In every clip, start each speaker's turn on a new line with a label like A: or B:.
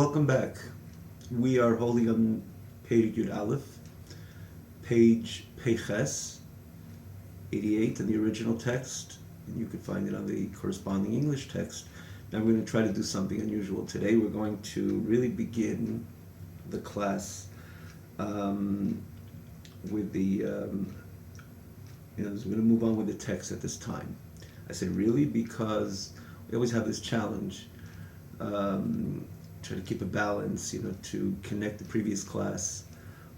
A: Welcome back. We are holding on Perek Yud Aleph, page Peches, 88 in the original text, and you can find it on the corresponding English text. Now I'm going to try to do something unusual today. We're going to really begin the class with we're going to move on with the text at this time. I say really because we always have this challenge. Try to keep a balance, to connect the previous class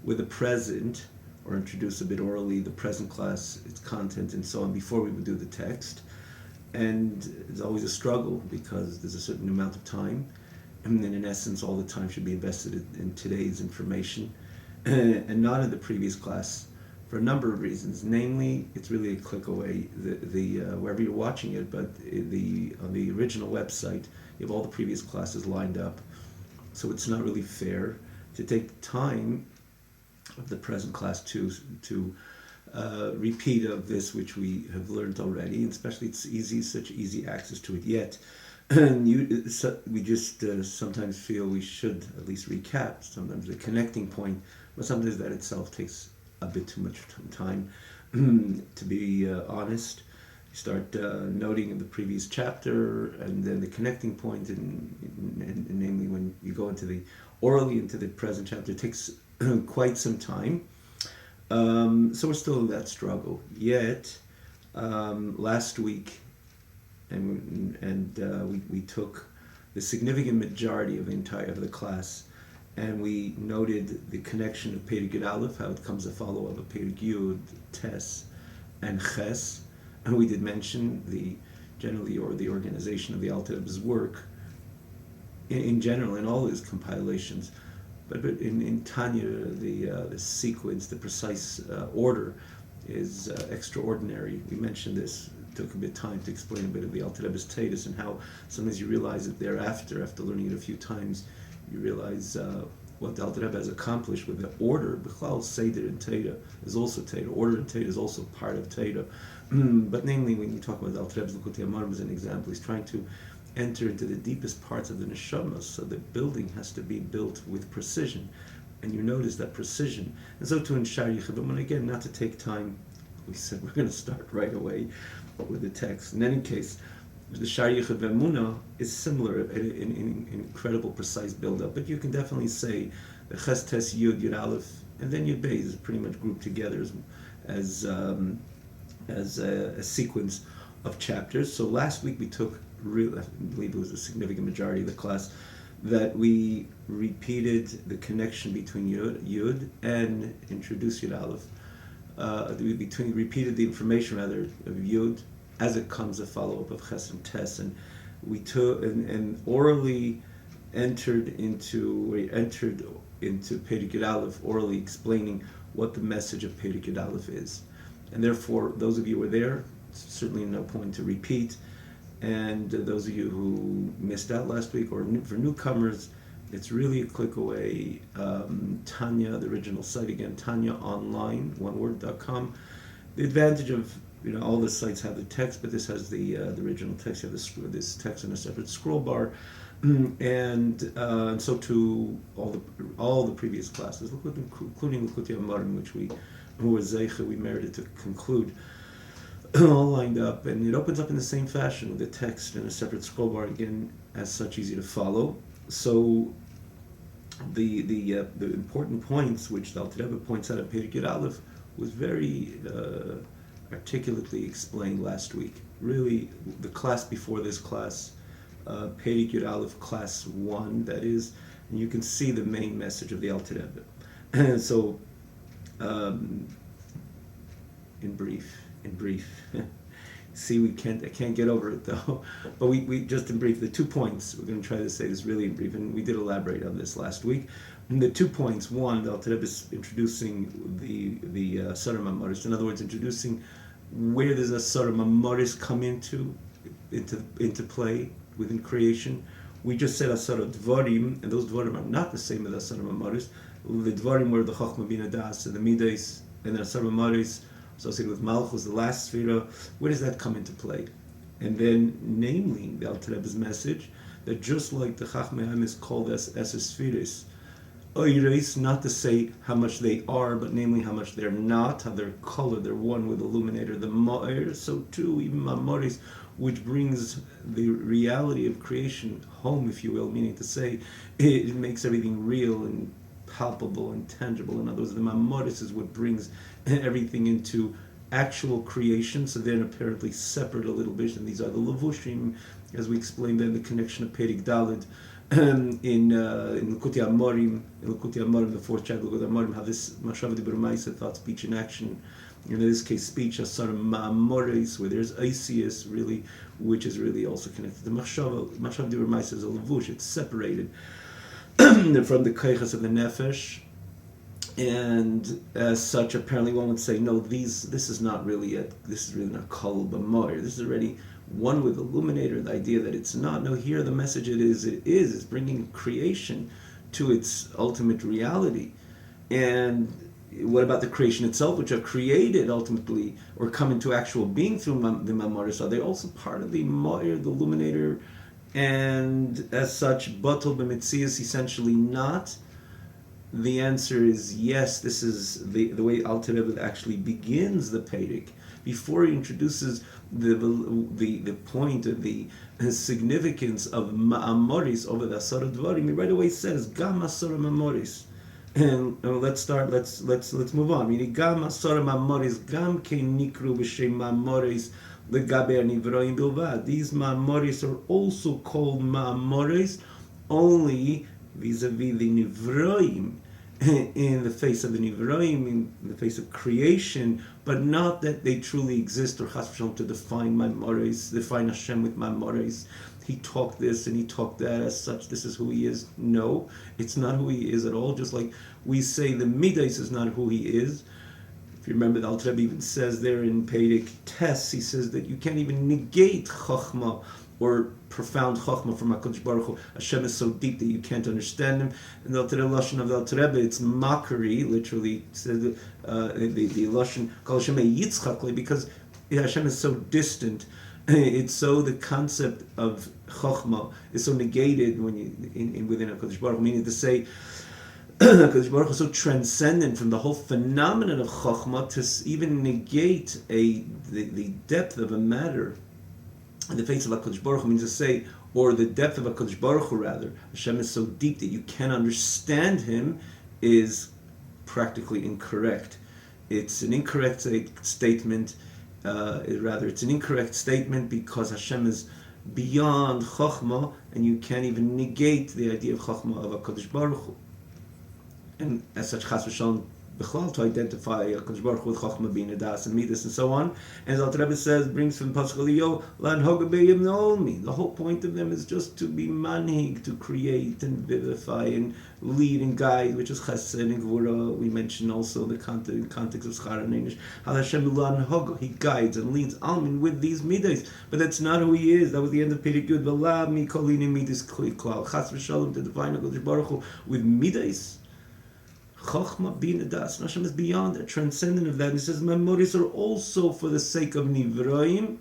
A: with the present, or introduce a bit orally the present class, its content, and so on before we would do the text. And it's always a struggle because there's a certain amount of time, and then in essence all the time should be invested in today's information and not in the previous class for a number of reasons. Namely, it's really a click away, wherever you're watching it, but on the original website you have all the previous classes lined up. So it's not really fair to take time of the present class to repeat of this which we have learned already, and especially it's such easy access to it yet. And we just sometimes feel we should at least recap sometimes the connecting point, but sometimes that itself takes a bit too much time. To be honest, you start noting in the previous chapter, and then the connecting point, and namely when you go orally into the present chapter, it takes quite some time. So we're still in that struggle. Yet, last week, we took the significant majority of the class, and we noted the connection of Perek Yud Aleph, how it comes a follow up of Perek Yud, Tes, and Ches. And we did mention the organization of the Alter Rebbe's work in general, in all his compilations. But in Tanya, the sequence, the precise order is extraordinary. We mentioned this. It took a bit of time to explain a bit of the Alter Rebbe's Tatus, and how sometimes you realize it thereafter, after learning it a few times, you realize what the Alter Rebbe has accomplished with the order. B'chlal Seder and Teda is also Teda. Order and Teda is also part of Teda. But namely, when you talk about the Alter Rebbe's Likutei Amarim as an example, he's trying to enter into the deepest parts of the neshama, so the building has to be built with precision, and you notice that precision. And so to in Shari Yechidom, and again, not to take time, we said we're going to start right away with the text. In any case, the Shari Yichud V'Emunah is similar in incredible precise build-up, but you can definitely say the Ches Tes Yud Yud Aleph and then Yud Beis is pretty much grouped together as a sequence of chapters. So last week we took, I believe it was a significant majority of the class, that we repeated the connection between Yud and introduced Yud Aleph. Repeated the information rather of Yud as it comes a follow-up of Ches and Tes, and we took and orally entered into Perek Yud Aleph, orally explaining what the message of Perek Yud Aleph is. And therefore, those of you who were there, certainly no point to repeat. And those of you who missed out last week, or for newcomers, it's really a click away. Tanya, the original site again, Tanya online, oneword.com. The advantage of all the sites have the text, but this has the original text. You have this text in a separate scroll bar, and so to all the previous classes, including Likutei Amarim, which we merited to conclude, all lined up, and it opens up in the same fashion with the text in a separate scroll bar, again, as such easy to follow. So the important points which the Alter Rebbe points out at Perek Yud Aleph was very articulately explained last week. Really, the class before this class, Perek Yud Aleph class 1, that is, and you can see the main message of the Alter Rebbe. So, in brief. See, I can't get over it though. But we just in brief, the 2 points, we're going to try to say this really in brief, and we did elaborate on this last week. And the 2 points, one, the Alter Rebbe is introducing the Asar Mamoris. In other words, introducing where does Asar Mamoris come into play within creation. We just said Asar Dvarim, and those Dvarim are not the same as Asar Mamoris. The Dvarim were the Chochmah Bina Das and the Midas, and the Asar Mamoris associated with Malchus, the last Sfira. Where does that come into play? And then, namely, the Alter Rebbe's message that just like the Chachmei Haim is called as Esesphiris, Oiris, not to say how much they are, but namely how much they're not, how they're colored, they're one with the illuminator, the Ma'ir, so too, even Mamoris, which brings the reality of creation home, if you will, meaning to say, it makes everything real and palpable and tangible. In other words, the Mamoris is what brings everything into actual creation, so they're apparently separate a little bit, and these are the Levushim, as we explained in the connection of Perik Dalid, in Likutei Amorim, the fourth chapter of Likutei Amorim, how this Mashava Dibur Ma'aseh, thought, speech, and action, in this case speech, Asar Ma'amoris, where there's Isius, really, which is really also connected to Mashava Dibur Ma'aseh is a Levush, it's separated from the Keichas of the Nefesh, and as such, apparently one would say, no, this is not really it. This is really not Kol B'Moir. This is already one with Illuminator. The idea that it's not. No, here the message is bringing creation to its ultimate reality. And what about the creation itself, which are created ultimately or come into actual being through the Mamoris? Are they also part of the Moir, the Illuminator? And as such, Batal B'Mitzias, essentially not. The answer is yes. This is the way Alter Rebbe actually begins the Pedic. Before he introduces the point of the significance of Ma'amoris over the Asar Dvarim, he right away says Gam Asar Ma'amoris. And let's move on. Meaning Gam Asar Ma'amoris Gam Kein Nikru B'Shem Ma'amoris Legabe Nivroim Bilvad. These Ma'amoris are also called Ma'amoris only vis-a-vis the Nivroim, in the face of the Nivroim, in the face of creation, but not that they truly exist or chas v'shalom to define Maimoris, define Hashem with Maimoris. He talked this and he talked that, as such this is who he is. No, it's not who he is at all. Just like we say the Midas is not who he is. If you remember, the Alter Rebbe even says there in Pedic Tes, he says that you can't even negate Chochmah or profound Chochmah from HaKadosh Baruch Hu. Hashem is so deep that you can't understand him. And the Lashon of the Alter Rebbe, it's mockery, literally, says the Lashon, Kol Hashem Yitzchak, because Hashem is so distant. It's so the concept of Chochmah is so negated when you within HaKadosh Baruch Hu, meaning to say, HaKadosh Baruch Hu is so transcendent from the whole phenomenon of Chochmah to even negate the depth of a matter in the face of HaKadosh Baruch Hu, means to say, or the depth of HaKadosh Baruch Hu rather, Hashem is so deep that you can't understand him, is practically incorrect. It's an incorrect statement, it's an incorrect statement because Hashem is beyond Chochmah, and you can't even negate the idea of Chochmah of HaKadosh Baruch Hu. And as such, Chas v'Shalom, B'chlal, to identify HaKadosh Baruch Hu with Chochmah, Bina, Das, and Midas, and so on. And as Alter Rebbe says, brings from Pasuk Eliyahu, Lan Hoga B'yim Naomi. The whole point of them is just to be manhig, to create and vivify and lead and guide, which is Chesed and Gvura. We mentioned also the context of Schar and Einish. How Hashem Lan Hoga, he guides and leads Almin with these Midas. But that's not who he is. That was the end of Perek Yud. V'la mi kolini Midas klal. Chas v'Shalom, to define HaKadosh Baruch Hu with Midas. Chochmah Bina Das. Hashem is beyond that, transcendent of that. And he says, Memories are also for the sake of Nivroim,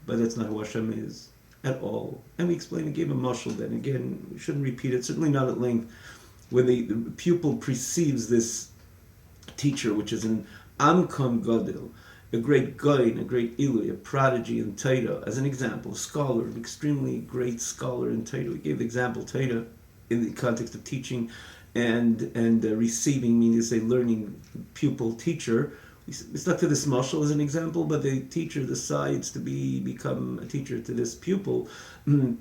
A: but that's not who Hashem is at all. And we explained and gave a mashal then. Again, we shouldn't repeat it, certainly not at length. When the pupil perceives this teacher, which is an Amkon Gadol, a great Goin, a great Ilui, a prodigy in Torah, as an example, a scholar, an extremely great scholar in Torah. We gave the example Torah in the context of teaching and receiving, meaning to say learning, pupil, teacher. We stuck to this mashal as an example, but the teacher decides to become a teacher to this pupil,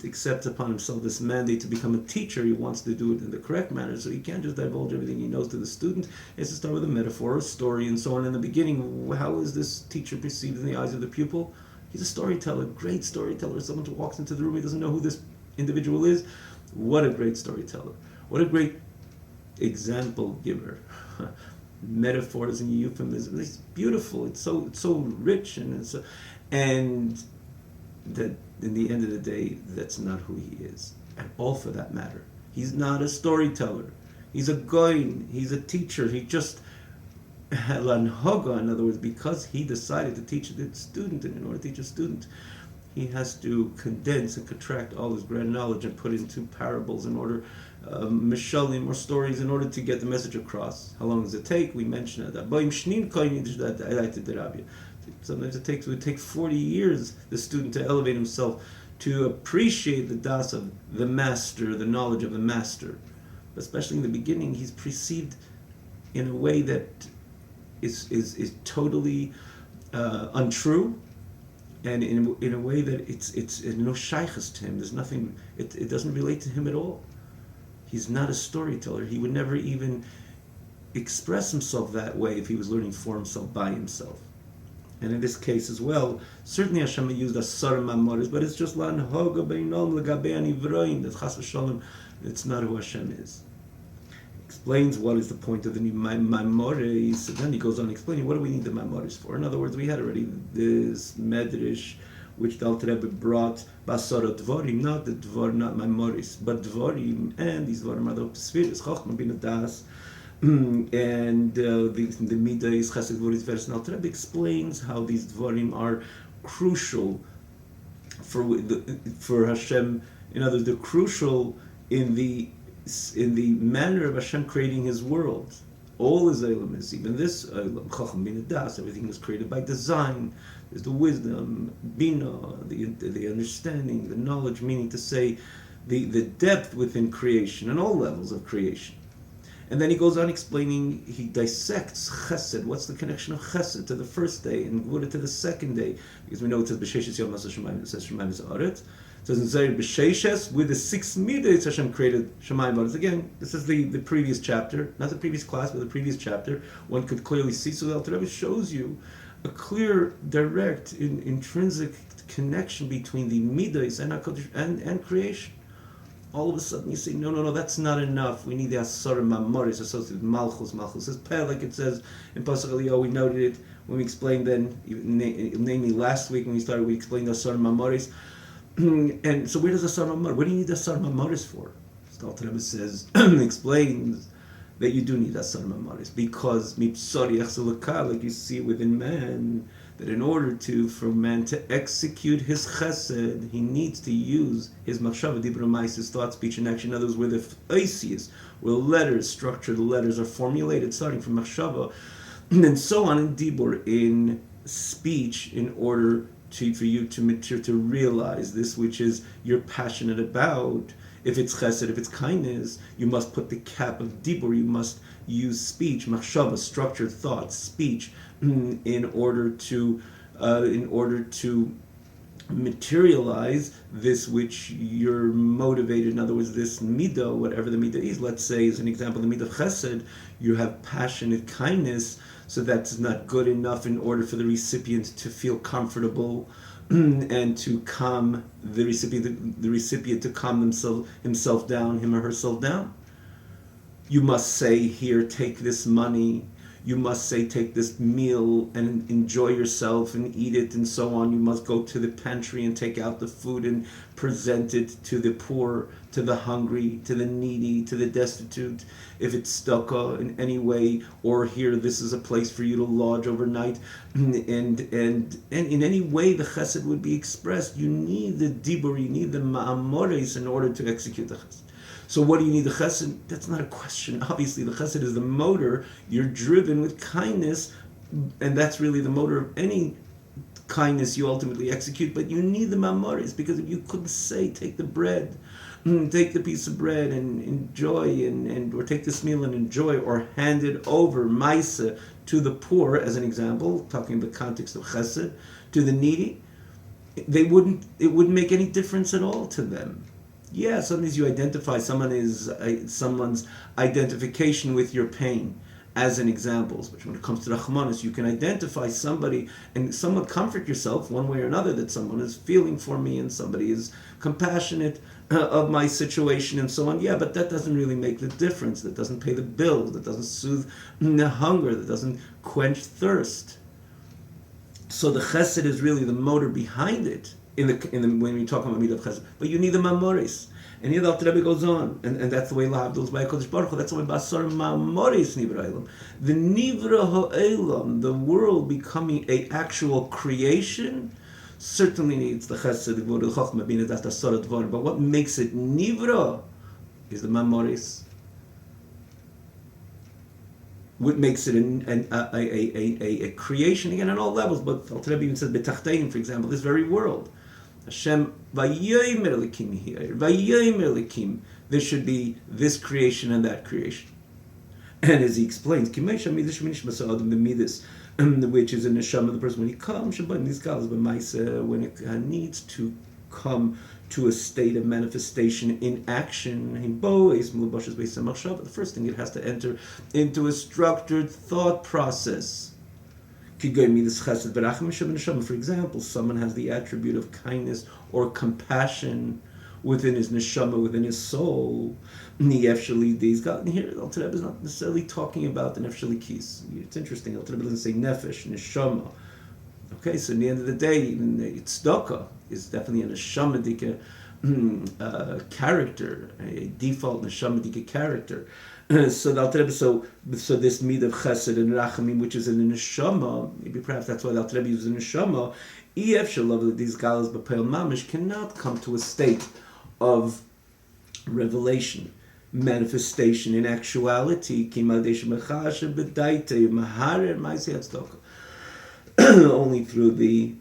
A: accepts upon himself this mandate to become a teacher. He wants to do it in the correct manner, so he can't just divulge everything he knows to the student. He has to start with a metaphor, a story, and so on. In the beginning, how is this teacher perceived in the eyes of the pupil? He's a storyteller, great storyteller, someone who walks into the room, he doesn't know who this individual is. What a great storyteller. What a great example giver. Metaphors and euphemisms. It's beautiful. It's so rich, and that in the end of the day, that's not who he is at all. For that matter, he's not a storyteller. He's a goyin. He's a teacher. He just lanhoga. In other words, because he decided to teach a student, and in order to teach a student, he has to condense and contract all his grand knowledge and put it into parables in order, mishalim or stories in order to get the message across. How long does it take? We mentioned that. Sometimes it would take 40 years the student to elevate himself to appreciate the das of the master, the knowledge of the master. Especially in the beginning, he's perceived in a way that is totally untrue, and in a way that it's no shaykhs to him. There's nothing. It doesn't relate to him at all. He's not a storyteller. He would never even express himself that way if he was learning for himself by himself. And in this case as well, certainly Hashem used asar mamoris, but it's just lan hoga beinom legabe anivroim. That chas v'shalom, it's not who Hashem is. Explains what is the point of the new mamoris, and then he goes on explaining what do we need the mamoris for. In other words, we had already this medrash which the Alter Rebbe brought basara dvorim, not the dvor, not mamoris, but dvorim, and these dvorim are the spheres, chochma bina das. And the midah is chesed gvuris verse. And Alter Rebbe explains how these dvarim are crucial for Hashem. In other words, they're crucial in the manner of Hashem creating His world. All His elements, even this chacham bina das, everything was created by design. There's the wisdom, bina, the understanding, the knowledge. Meaning to say, the depth within creation and all levels of creation. And then he goes on explaining, he dissects chesed. What's the connection of chesed to the first day and gvura to the second day? Because we know it says b'sheishes yom aseh shemayim, it says shemayim is aretz. It says in Zayir b'sheishes, with the 6 midas Hashem created shemayim aretz. Again, this is the previous chapter, not the previous class, but the previous chapter. One could clearly see, so the Alter Rebbe shows you a clear, direct, intrinsic connection between the midas and creation. All of a sudden you say, no, that's not enough. We need the asar mamoris associated with malchus. Malchus is peh, like it says in Pasuk Eliyahu. We noted it when we explained then, namely last week when we explained the asar mamoris. And so where does asar mamoris? What do you need asar mamoris for? So the Alter Rebbe says, explains that you do need asar mamoris because mipsori echselukah, like you see within man, that in order for man to execute his chesed, he needs to use his machshava, dibur ma'is, his thought, speech, and action. In other words, where the oisius, where letters, structure, the letters are formulated, starting from machshava, and so on in dibur, in speech, in order for you to realize this which is you're passionate about. If it's chesed, if it's kindness, you must put the cap of dibur, you must use speech, machshava, structured thoughts, speech, in order to materialize this which you're motivated. In other words, this midah, whatever the midah is. Let's say, as an example, the midah of chesed, you have passionate kindness, so that's not good enough in order for the recipient to feel comfortable and to calm the recipient to calm himself down, him or herself down. You must say, here, take this money. You must say, take this meal and enjoy yourself and eat it and so on. You must go to the pantry and take out the food and present it to the poor, to the hungry, to the needy, to the destitute. If it's stuck in any way, or here, this is a place for you to lodge overnight. And in any way the chesed would be expressed, you need the dibur, you need the ma'amores in order to execute the chesed. So what do you need the chesed? That's not a question. Obviously, the chesed is the motor. You're driven with kindness, and that's really the motor of any kindness you ultimately execute. But you need the mamoris, because if you couldn't say, take the bread, take the piece of bread and enjoy, or take this meal and enjoy, or hand it over, maisa, to the poor, as an example, talking in the context of chesed, to the needy, it wouldn't make any difference at all to them. Yeah, sometimes you identify someone's identification with your pain as an example. But when it comes to Rachmanis, you can identify somebody and somewhat comfort yourself one way or another that someone is feeling for me and somebody is compassionate of my situation and so on. Yeah, but that doesn't really make the difference. That doesn't pay the bills. That doesn't soothe the hunger. That doesn't quench thirst. So the chesed is really the motor behind it. When we talk about midah chesed, but you need the mamoris, and here the Alter Rebbe goes on, and that's the way lahavdil by Kodesh Baruch Hu. That's the way basar mamoris nivra elam, the nivra ha'elam, the world becoming a actual creation. certainly needs the chesed, the gvur, the chokhmah, bina, das, das, sorah, dvar. But what makes it nivra is the mamoris. What makes it a creation, again, on all levels, but Alter Rebbe even says, betachtein, for example, this very world. Hashem, vayomer elikim here, vayomer elikim, there should be this creation and that creation. And as he explains, which is in the neshama of the person when he comes, when it needs to come to a state of manifestation in action, the first thing, it has to enter into a structured thought process. For example, someone has the attribute of kindness or compassion within his neshama, within his soul. And here, Alter Rebbe is not necessarily talking about the nefesh shalikis. It's interesting, Alter Rebbe doesn't say nefesh, neshama. Okay, so in the end of the day, even tzedakah is definitely a neshamadika character, a default neshamadika character. So the Alter Rebbe, so this mid of chesed and rachamim, which is in the neshama, maybe perhaps that's why the Alter Rebbe uses neshama. Ef shalav these galas b'peil mamish cannot come to a state of revelation, manifestation in actuality. Only through the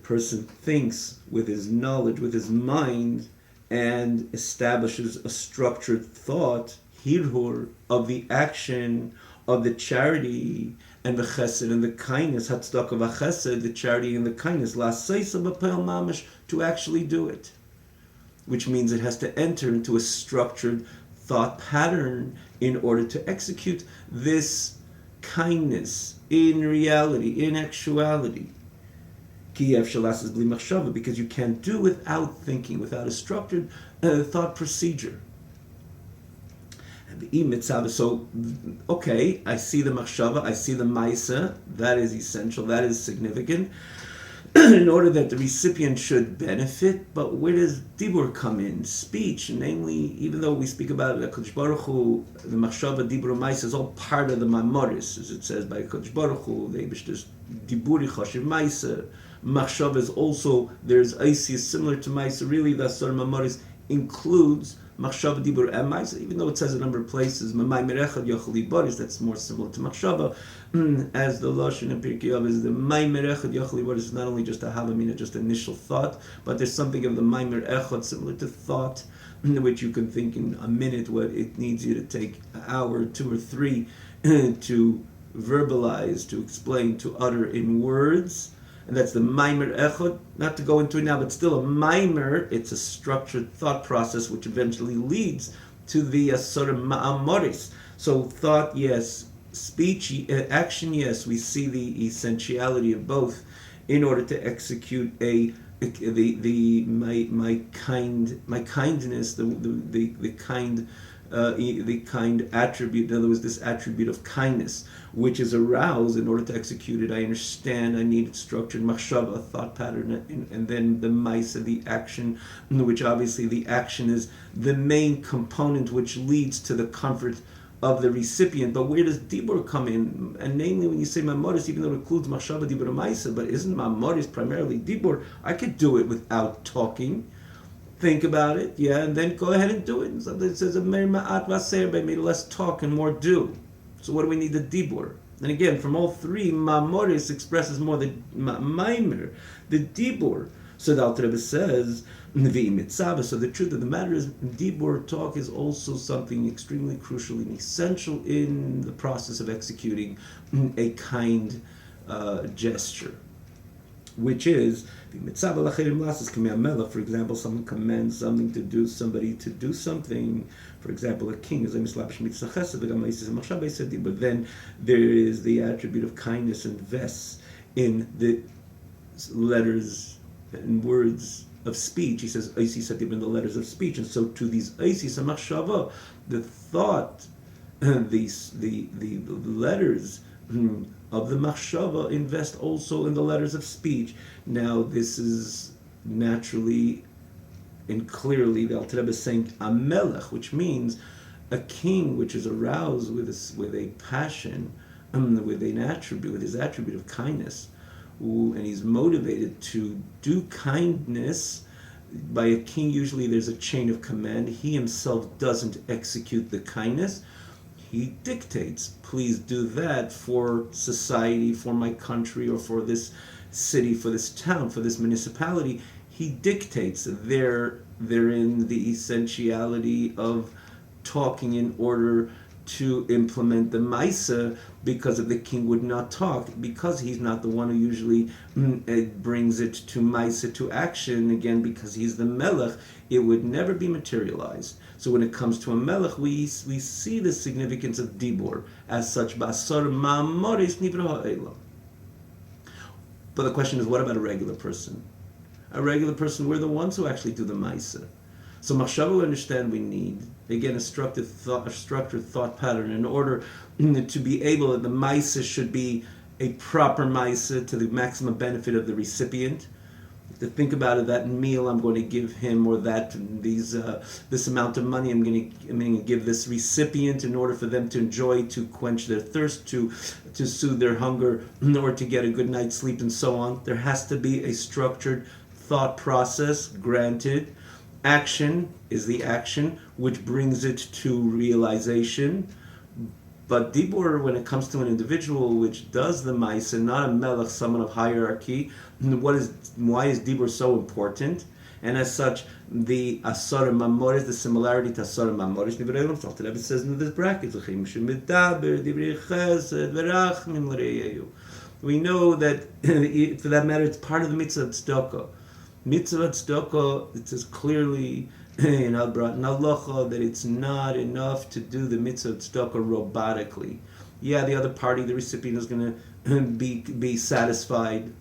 A: person thinks with his knowledge, with his mind, and establishes a structured thought, hirhur, of the action, of the charity, and the chesed and the kindness, hatzdaka v'chesed, the charity and the kindness, la'seisa b'peil mamish, to actually do it. Which means it has to enter into a structured thought pattern in order to execute this kindness in reality, in actuality. Because you can't do without thinking, without a structured thought procedure. So, okay, I see the machshava, I see the maisa, that is essential, that is significant, in order that the recipient should benefit. But where does dibur come in? Speech, namely, even though we speak about Kodesh Baruch Hu, the machshava, dibur, maisa is all part of the mamoris, as it says by Kodesh Baruch Hu, the Eibishter's diburi, choshev, maisa. Machshava is also, there's isis similar to maisa. Really, the Asar mamoris includes machshava, dibur, and maisa, even though it says a number of places, mamay merechad yochel baris, that's more similar to machshava, as the lashon in Pirkei Avos is the may merechad yochel baris is not only just a havamina, just initial thought, but there's something of the may merechad similar to thought, which you can think in a minute what it needs you to take an hour, 2 or 3 to verbalize, to explain, to utter in words. And that's the maimer echod, not to go into it now, but still a maimer, it's a structured thought process which eventually leads to the sort of ma'amoris. So thought, yes, speech, action, yes, we see the essentiality of both in order to execute my kindness, the kind attribute. In other words, this attribute of kindness, which is aroused in order to execute it. I understand, I need structured machshava, a thought pattern, and then the maisa, the action, which obviously the action is the main component which leads to the comfort of the recipient. But where does dibur come in? And namely, when you say mamoris, even though it includes machshava, dibur, and maisa, but isn't mamoris primarily dibur? I could do it without talking. Think about it, yeah, and then go ahead and do it. And something it says, less talk and more do. So what do we need the dibur? And again, from all three, mamoris expresses more the maimer, the dibur. So the Alter Rebbe says, so the truth of the matter is, dibur, talk, is also something extremely crucial and essential in the process of executing a kind gesture, which is, for example, someone commands somebody to do something. For example, a king is but then there is the attribute of kindness invests in the letters and words of speech. He says, in the letters of speech. And so to these the thought, the letters of the machshava invest also in the letters of speech. Now, this is naturally and clearly the Alter Rebbe is saying amelech, which means a king which is aroused with a passion, with an attribute, with his attribute of kindness, and he's motivated to do kindness. By a king, usually there's a chain of command. He himself doesn't execute the kindness. He dictates, please do that for society, for my country, or for this city, for this town, for this municipality. He dictates. They're in the essentiality of talking in order to implement the Maisa, because if the king would not talk, because he's not the one who usually brings it to Maisa, to action, again, because he's the Melech, it would never be materialized. So when it comes to a Melech, we see the significance of Dibur as such. Basar ma'amoris nivra ha'elam. But the question is, what about a regular person? A regular person, we're the ones who actually do the Maisa. So Machshava, we understand we need, again, a structured thought pattern in order to be able, the Maisa should be a proper Maisa to the maximum benefit of the recipient. To think about it, that meal I'm going to give him, or this amount of money I'm going to give this recipient in order for them to enjoy, to quench their thirst, to soothe their hunger, or to get a good night's sleep, and so on. There has to be a structured thought process, granted. Action is the action which brings it to realization. But Dibur, when it comes to an individual which does the Maisa, not a Melech, someone of hierarchy, why is Dibur so important? And as such, the Asar Mamoris, the similarity to Asar Mamoris, it says in this bracket, we know that, for that matter, it's part of the mitzvah of tzedakah. Mitzvah tzedakah, it says clearly in Halacha that it's not enough to do the mitzvah tzedakah robotically. Yeah, the other party, the recipient, is going to be satisfied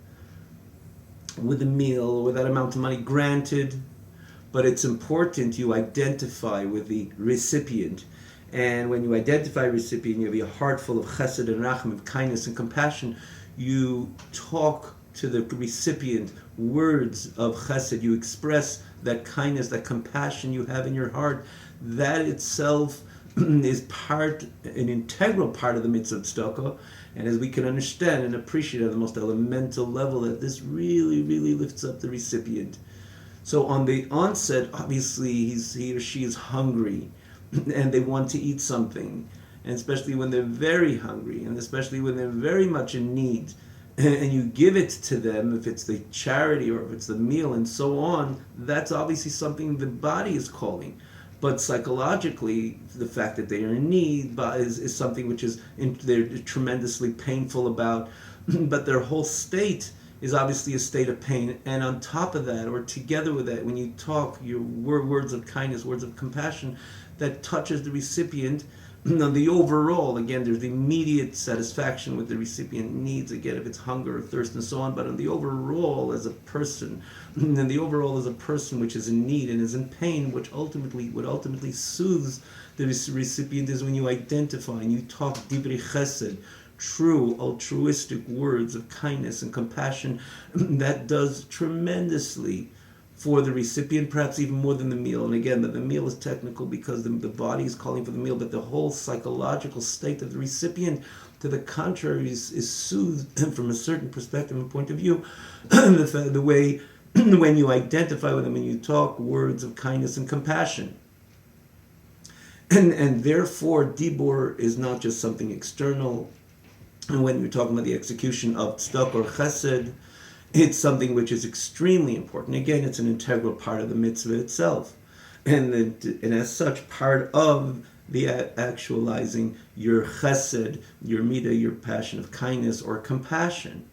A: with the meal or with that amount of money, granted, but it's important you identify with the recipient. And when you identify a recipient, you have a heart full of chesed and racham, of kindness and compassion. You talk to the recipient words of chesed. You express that kindness, that compassion you have in your heart. That itself is an integral part of the mitzvah tzedakah. And as we can understand and appreciate at the most elemental level, that this really, really lifts up the recipient. So on the onset, obviously, he or she is hungry, and they want to eat something. And especially when they're very hungry, and especially when they're very much in need, and you give it to them, if it's the charity or if it's the meal and so on, that's obviously something the body is calling. But psychologically, the fact that they are in need is something which they're tremendously painful about. But their whole state is obviously a state of pain. And on top of that, or together with that, when you talk, your words of kindness, words of compassion, that touches the recipient, the overall, again, there's the immediate satisfaction with the recipient needs, again, if it's hunger or thirst and so on, but on the overall as a person, and the overall as a person which is in need and is in pain, what ultimately soothes the recipient, is when you identify and you talk divrei chesed, true altruistic words of kindness and compassion. That does tremendously for the recipient, perhaps even more than the meal. And again, the meal is technical because the body is calling for the meal, but the whole psychological state of the recipient, to the contrary, is soothed from a certain perspective and point of view. The way when you identify with them and you talk words of kindness and compassion. And therefore, Dibur is not just something external. And when you're talking about the execution of tzedakah or chesed, it's something which is extremely important. Again, it's an integral part of the mitzvah itself. And as such, part of the actualizing your chesed, your midah, your passion of kindness or compassion.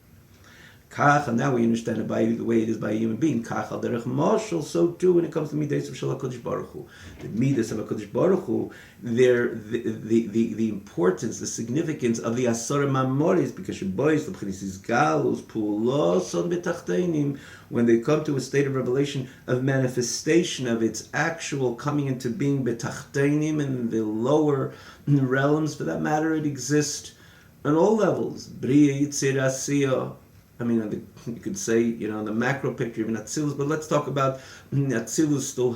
A: Kach, and now we understand it by the way it is by a human being. Kach al derech mashal, so too when it comes to midas of Shel HaKadosh Baruch Hu. The midas of HaKadosh Baruch Hu, the importance, the significance of the Asar Mamoris, because Shebois, L'Bchinis Galus, Pulos, on B'Tachteinim, when they come to a state of revelation, of manifestation of its actual coming into being B'Tachteinim, in the lower realms, for that matter, it exists on all levels. Bria, Yitzir, Asiyah. I mean, you could say, the macro picture, even Atzilus, but let's talk about Atzilus still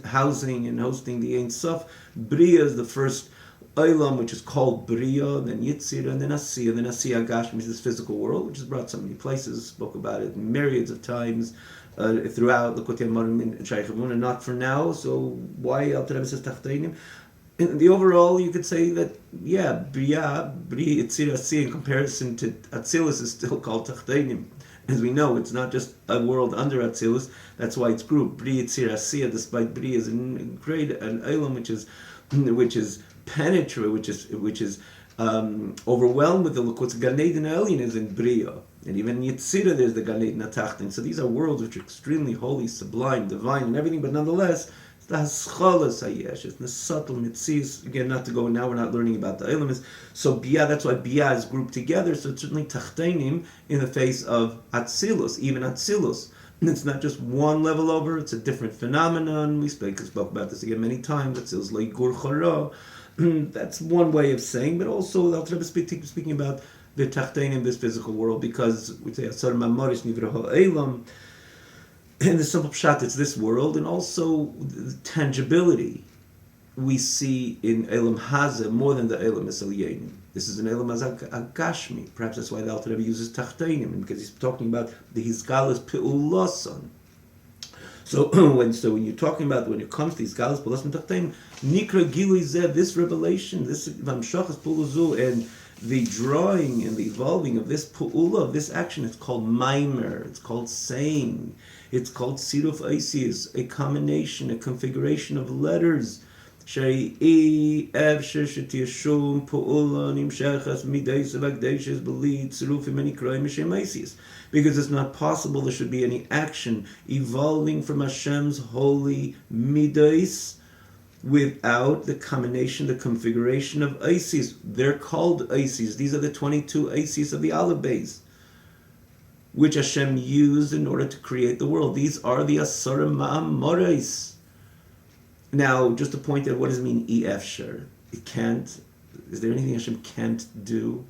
A: housing and hosting the Ein Sof. Bria is the first Olam, which is called Bria, then Yitzir, and then Asiya. Then Asiya Gashmi is this physical world, which is brought so many places, spoke about it myriads of times throughout the Likutei Amarim and Shaykh Hamuna, not for now, so why Alter Rebbe says Tachteinim? In the overall, you could say that, yeah, Bria, Yitzir, Asiya, in comparison to Atzilus, is still called Tachteinim. As we know, it's not just a world under Atzilus, that's why it's grouped. Bri, Yitzir, Asiya, despite Bri is great, an Olam which is penetrate, which is overwhelmed with the Likud. Gan Eden Elyon is in Bria, and even in Yitzira there's the Gan Eden Atachtin. So these are worlds which are extremely holy, sublime, divine, and everything. But nonetheless, it's the Haschalas Hayesh, it's the subtle Mitzis. Again, not to go now. We're not learning about the Elamis. So Bia, that's why Bia is grouped together. So it's certainly Tachteinim in the face of Atzilus, even Atzilus. It's not just one level over, it's a different phenomenon. We spoke about this again many times. Atzilus Leigur Chara. That's one way of saying, but also Alter Rebbe speaking about the Tachtein in this physical world, because we say Asar Mamorish Nivraho Eilam, and the simple pshat, it's this world, and also the tangibility we see in Eilam Hazeh more than the Eilam Esaliyanim. This is an Eilam Agashmi. Perhaps that's why the Alter Rebbe uses Tachteinim, because he's talking about the Hizgalas Pe'ulason. So when you're talking about, when it comes to these galas pulasim tachtem, nikra gilui zeh, this revelation, this vamshachas puluzu, and the drawing and the evolving of this pu'ula, of this action, it's called maimer, it's called saying, it's called siruf aisius, a combination, a configuration of letters. Shei efsher shetiyashum pu'ula nimshachas mideis avagdeishes belid sirufim and ikroim mishem aisius. Because it's not possible there should be any action evolving from Hashem's holy midos without the combination, the configuration of Isis. They're called Isis. These are the 22 Isis of the Aleph Beis, which Hashem used in order to create the world. These are the Asara Ma'amorais. Now, just to point out, what does it mean, Efsher? It can't. Is there anything Hashem can't do?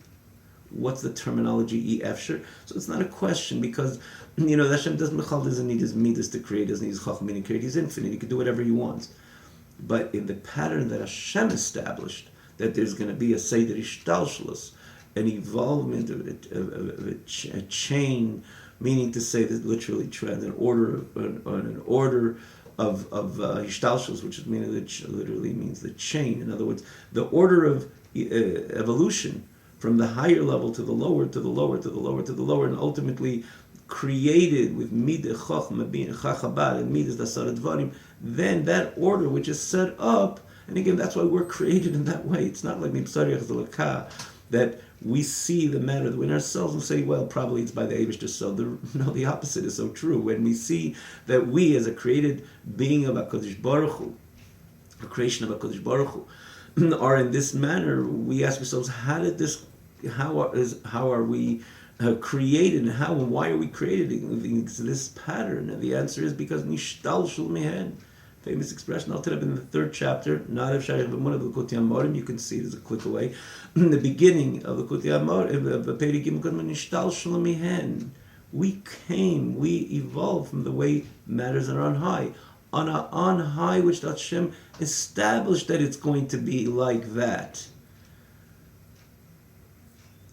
A: What's the terminology efsher? So it's not a question, because Hashem doesn't need his midas to create, doesn't need his chacham to create. He's infinite. He can do whatever he wants. But in the pattern that Hashem established, that there's going to be a seder ishtalshlus, an evolvement of a chain, meaning to say that literally trend, an order of ishtalshlus, which literally means the chain. In other words, the order of evolution, from the higher level to the lower, to the lower, to the lower, to the lower, and ultimately created with midah chachma, chachabad, and midas dasar dvarim, then that order which is set up, and again, that's why we're created in that way. It's not like mipsariach zalakah, that we see the matter in ourselves and say, well, probably it's by the Eibush. So the opposite is so true. When we see that we, as a created being of HaKadosh Baruch Hu, a creation of HaKadosh Baruch Hu, are in this manner, we ask ourselves, how are we created, and how and why are we created in this pattern? And the answer is because nishtal shul mehen, famous expression. I'll tell you in the 3rd chapter, Nadav Shayach B'Munah of Likutei Amarim. You can see it as a click away. In the beginning of Likutei Amarim, of Perek Gimel, nishtal shul mehen. We evolved from the way matters are on high. On high, which Hashem established that it's going to be like that.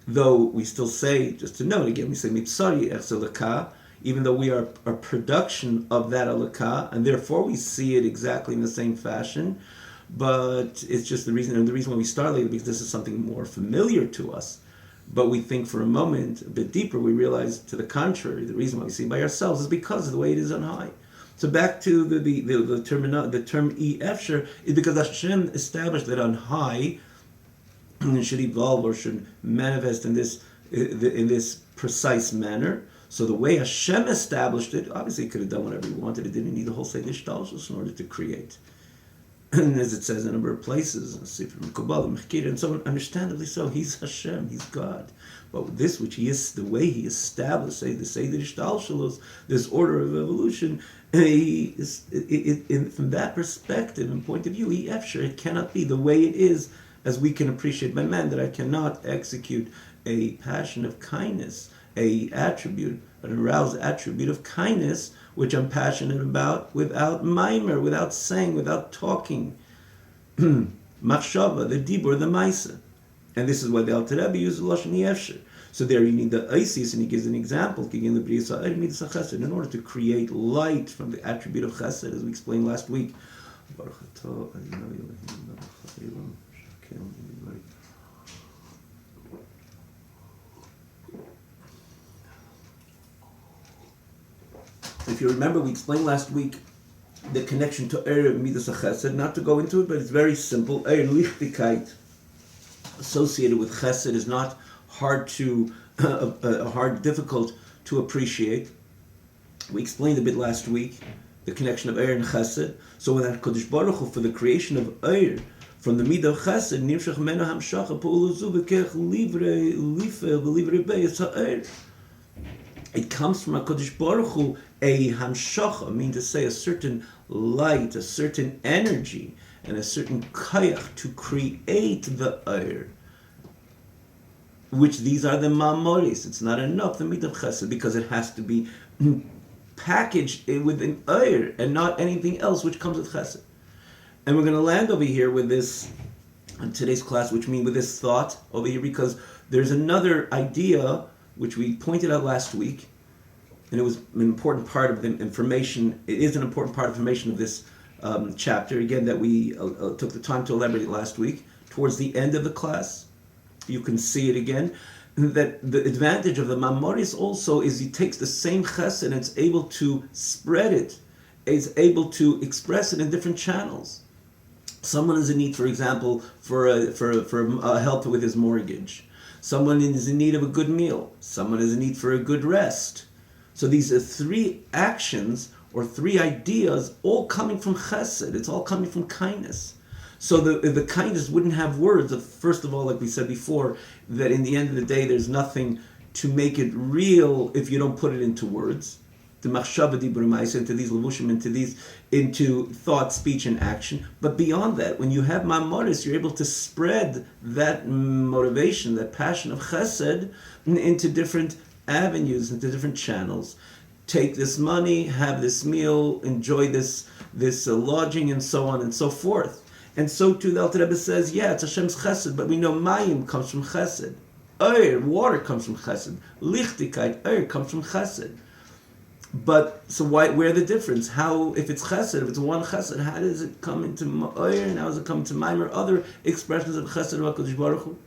A: Though we still say, just to note again, we say mitzari echzelaka, even though we are a production of that alaka, and therefore we see it exactly in the same fashion. But it's just the reason why we start later, because this is something more familiar to us. But we think for a moment, a bit deeper, we realize to the contrary, the reason why we see it by ourselves is because of the way it is on high. So back to the term efsher is because Hashem established that on high should evolve or should manifest in this precise manner. So the way Hashem established it, obviously he could have done whatever he wanted. It didn't need the whole Seder Shtalshus in order to create. And as it says in a number of places, and so understandably so, he's Hashem, he's God. But this which he is, the way he established, say the Seder Shtalshus, this order of evolution, from that perspective and point of view, it cannot be the way it is, as we can appreciate by man, that I cannot execute a passion of kindness, an aroused attribute of kindness, which I'm passionate about, without mimer, without saying, without talking. machshava, the dibur, the maisa. And this is why the Alter Rebbe uses Lashon Yefsher. So there you need the Isis, and he gives an example, in order to create light from the attribute of Chesed, as we explained last week. If you remember, we explained last week the connection to Midas Chesed. Not to go into it, but it's very simple. Lichtigkeit associated with Chesed is not difficult to appreciate. We explained a bit last week the connection of Eir and Chesed. So when that Kodesh Baruch Hu, for the creation of Eir, from the midah of Chesed, nimshach mena hamshacha pa'uluzu v'kech livre life v'livre beis ha'Eir. It comes from a Kodesh Baruch Hu, a hamshacha, I mean to say a certain light, a certain energy, and a certain kayach to create the Eir. Which these are the mamoris. It's not enough, the midah of Chesed, because it has to be packaged with an Eir and not anything else which comes with Chesed. And we're going to land over here with this, in today's class, which means with this thought over here, because there's another idea which we pointed out last week, and it was an important part of the information. It is an important part of information of this chapter, again, that we took the time to elaborate last week. Towards the end of the class, you can see it again, that the advantage of the Mamoris also is he takes the same chesed and it's able to spread it, is able to express it in different channels. Someone is in need, for example, for help with his mortgage. Someone is in need of a good meal. Someone is in need for a good rest. So these are three actions or three ideas all coming from chesed. It's all coming from kindness. So the kindness wouldn't have words. First of all, like we said before, that in the end of the day, there's nothing to make it real if you don't put it into words. The machshava dibur ma'aseh, into these levushim, into thought, speech, and action. But beyond that, when you have mamoris, you're able to spread that motivation, that passion of chesed, into different avenues, into different channels. Take this money, have this meal, enjoy this lodging, and so on and so forth. And so too, the Alter Rebbe says, yeah, it's Hashem's chesed, but we know mayim comes from chesed. Eir, water comes from chesed. Lichtigkeit, eir, comes from chesed. But, so where the difference? How, if it's chesed, if it's one chesed, how does it come into eir, and how does it come into mayim, or other expressions of chesed of HaKadosh Baruch Hu?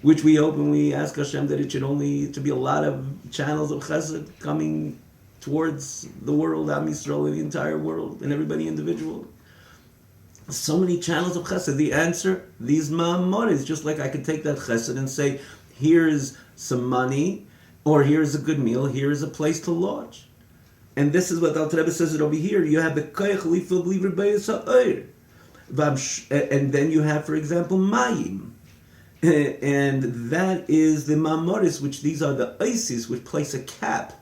A: Which we hope when we ask Hashem that it should only to be a lot of channels of chesed coming towards the world, Am Yisrael, the entire world, and everybody individual. So many channels of chesed. The answer, these ma'amoris, just like I could take that chesed and say, here's some money, or here's a good meal, here's a place to lodge. And this is what the Alter Rebbe says it over here. You have the koyach lifil b'liver beis ha'oir. And then you have, for example, mayim. And that is the ma'amoris, which these are the isis, which place a cap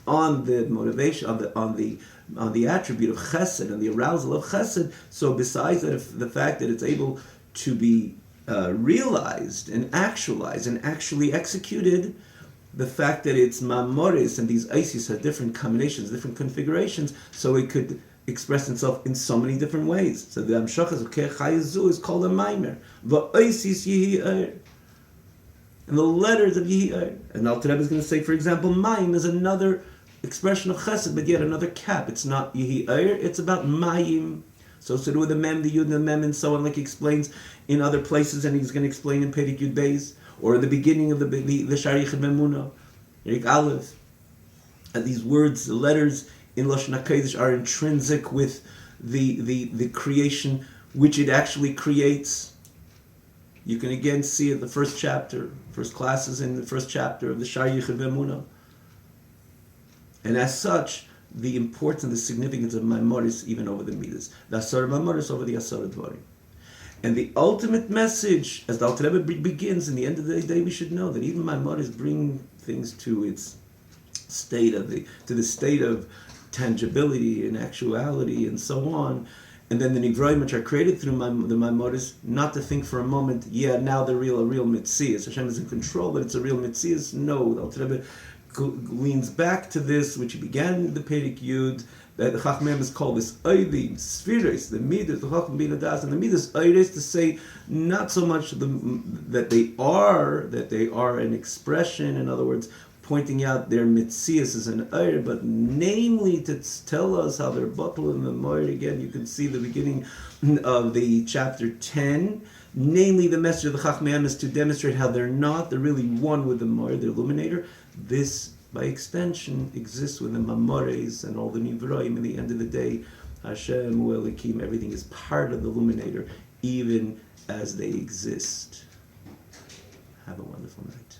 A: on the motivation, on the attribute of chesed and the arousal of chesed. So besides that, the fact that it's able to be realized and actualized and actually executed, the fact that it's mamoris and these isis have different combinations, different configurations, so it could express itself in so many different ways. So the amshachas of kechayizu is called a maimer. Va'oisis yihi eir. And the letters of yihi eir. And Alter Rebbe is going to say, for example, maim is another expression of chesed, but yet another cap. It's not yihi eir, it's about mayim. So to do with the mem, the yud, and the mem, and so on, like he explains in other places, and he's going to explain in Perek Yud Beis, or the beginning of the Sharich Memuna, Perek Aleph. And these words, the letters in Lashon HaKodesh are intrinsic with the creation which it actually creates. You can again see it, the first chapter, first classes in the first chapter of the Sharich Memuna. And as such, the importance, the significance of Maimoris even over the Midas. The Asar Maimoris over the Asar Dvarim. And the ultimate message, as the Alter Rebbe begins, in the end of the day, we should know that even Maimoris bring things to its state of to the state of tangibility and actuality and so on. And then the Nivroim, which are created through the Maimoris, not to think for a moment, yeah, now they're a real Metzias. Hashem is in control, but it's a real Metzias. No, the Alter Rebbe leans back to this, which he began in the Perek Yud, that the Chachmim is called this Oidim, Spheres, the Midas, the Chacham Bin Adas, and the Midas Oides, to say not so much that they are an expression, in other words, pointing out their mitzias as an Oir, but namely to tell us how they're bottled in the Moir. Again, you can see the beginning of the chapter 10. Namely, the message of the Chachmim is to demonstrate how they're really one with the Moir, the illuminator. This, by extension, exists with the Mamores and all the Nivroim. In the end of the day, Hashem, U'elikim, everything is part of the illuminator, even as they exist. Have a wonderful night.